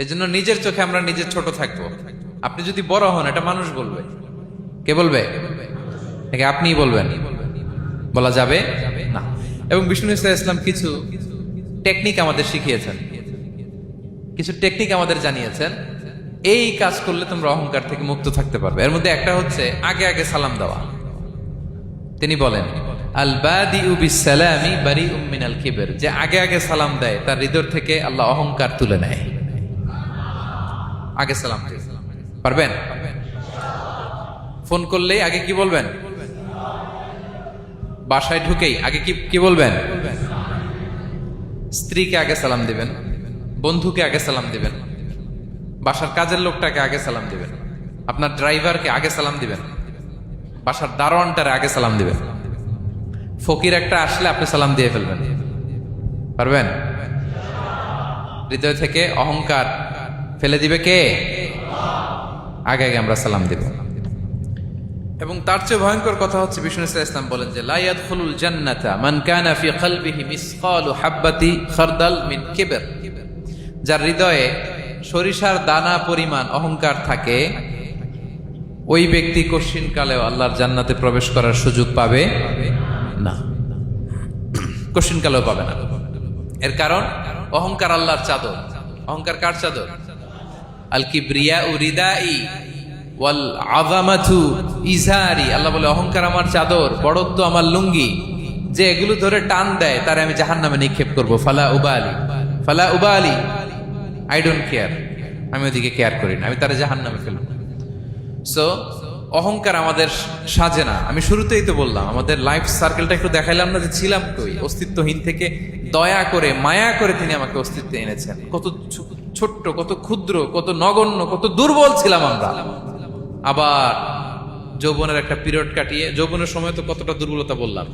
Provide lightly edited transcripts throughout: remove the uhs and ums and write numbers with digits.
এজন্য নিজের চোখে আমরা নিজের ছোট থাকবো। আপনি যদি বড় হন, এটা মানুষ বলবে। কে বলবে? নাকি আপনিই বলবেন? বলা যাবে না। এবং বিষ্ণু ইসলাম কিছু টেকনিক আমাদের শিখিয়েছেন, কিছু টেকনিক আমাদের জানিয়েছেন। এই কাজ করলে তোমরা অহংকার থেকে মুক্ত থাকতে পারবে। এর মধ্যে একটা হচ্ছে আগে আগে সালাম দেওয়া। তিনি বলেন, আল বাদিউ বিসসালামি বারিউম মিনাল কিবর, যে আগে আগে সালাম দেয় তার হৃদয় থেকে আল্লাহ অহংকার তুলে নেয়। আগে সালাম পারবেন? ফোন করলেই আগে কি বলবেন? বাসায় ঢুকেই আগে কি বলবেন? স্ত্রীকে আগে সালাম দিবেন, বন্ধুকে আগে সালাম দিবেন, বাসার কাজের লোকটাকে আগে সালাম দিবেন, আপনার ড্রাইভারকে আগে সালাম দিবেন, বাসার দারোয়ানটারে আগে সালাম দিবেন। ফকির একটা আসলে আপনি সালাম দিয়ে ফেলবেন। পারবেন? হৃদয় থেকে অহংকার ফেলে দিবে কে? আগে আগে আমরা সালাম দিব। এবং তার চেয়ে ভয়ঙ্কর কথা হচ্ছে, বিষ্ণু ইসলাম বলেন যে লা ইয়াদখুলুল জান্নাতা মান কানা ফি কলবিহি মিসকালু হাববাতি খারদাল মিন কিবর, যার হৃদয়ে সরিষার দানা পরিমাণ অহংকার থাকে, ওই ব্যক্তি কশিনকালেও আল্লাহর জান্নাতে প্রবেশ করার সুযোগ পাবে না। কশিনকালেও পাবে না। এর কারণ অহংকার আল্লাহর চাদর। অহংকার কার চাদর? আল কিবরিয়া রিদাই ওয়াল আযামাতু ইজারি। আল্লাহ বলে অহংকার আমার চাদর, বড়ত্ব আমার লুঙ্গি। যে এগুলো ধরে টান দেয় তারে আমি জাহান্নামে নিক্ষেপ করব। ফালা উবালি, আই ডোন্ট কেয়ার, আমি ওদিকে কেয়ার করি না, আমি তারে জাহান্নামে ফেলব। সো অহংকার আমাদের সাজে না। আমি শুরুতেই তো বললাম, আমাদের লাইফ সার্কেলটা একটু দেখাইলাম না যে ছিলাম কই। অস্তিত্বহীন থেকে দয়া করে মায়া করে তিনি আমাকে অস্তিত্বে এনেছেন। কত ছোট্ট, কত ক্ষুদ্র, কত নগণ্য, কত দুর্বল ছিলাম আমরা। আবার যৌবনের একটা পিরিয়ড কাটিয়ে, যৌবনের সময় তো কতটা দুর্বলতা বললাম,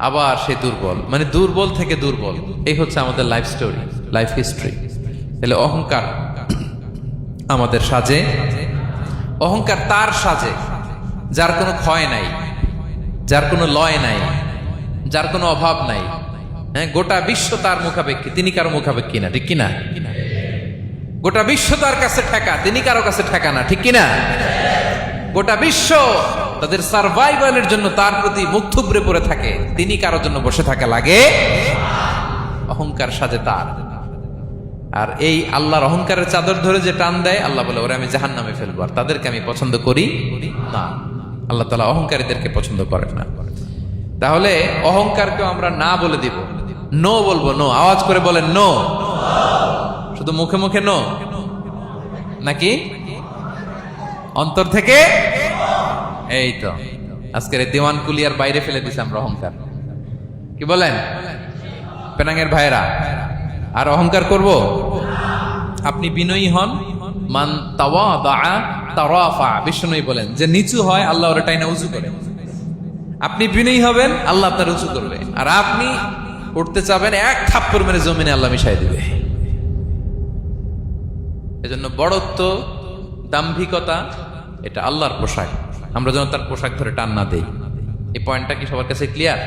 আবার সে দুর্বল, মানে দুর্বল থেকে দুর্বল। এই হচ্ছে আমাদের লাইফ স্টোরি, লাইফ হিস্ট্রি। তাহলে অহংকার আমাদের সাজে। অহংকার তার সাজে যার কোনো ক্ষয় নাই, যার কোনো লয় নাই, যার কোনো অভাব নাই। হ্যাঁ, গোটা বিশ্ব তার মুখাপেক্ষী, তিনি কারো মুখাপেক্ষী না, ঠিক কিনা? গোটা বিশ্ব তার কাছে ঠেকা, তিনি কারো কাছে ঠেকা না, ঠিক কিনা? গোটা বিশ্ব তাদের সার্ভাইভালের জন্য তার প্রতি মুখ থুবড়ে পড়ে থাকে, তিনি কারোর জন্য বসে থাকা লাগে। অহংকার সাজে তার। আর এই আল্লাহর অহংকারের চাদর ধরে যে টান দেয়, আল্লাহ বলে ওরা আমি জাহান্নামে ফেলবো, আর তাদেরকে আমি পছন্দ করি না। আল্লাহ তাআলা অহংকারীদেরকে পছন্দ করেন না। তাহলে অহংকারকে আমরা না বলে দিব, নো বলবো। নো, আওয়াজ করে বলেন নো। শুধু মুখে মুখে নো নাকি অন্তর থেকে? এই তো আজকের দিওয়ান কুলিয়ার বাইরে ফেলে দিছি আমরা অহংকার। কি বলেন পেনাঙ্গের ভাইরা? আর অহংকার করব? আপনি বিনয়ী হন। মান তাওয়াদা তারাফা, বিষ্ণুই বলেন যে নিচু হয় আল্লাহ ওর টাইনা উঁচু করে। আপনি বিনয়ী হবেন, আল্লাহ আপনার উঁচু করবে। আর আপনি উঠতে চাবেন, এক থাপ্পড় মেরে জমিনে আল্লাহ মিশাই দিবে। এজন্য বড়ত্ব, দাম্ভিকতা এটা আল্লাহর পোশাক। আমরা যেন তার পোশাক ধরে টান না দেই। এই পয়েন্টটা কি সবার কাছে ক্লিয়ার?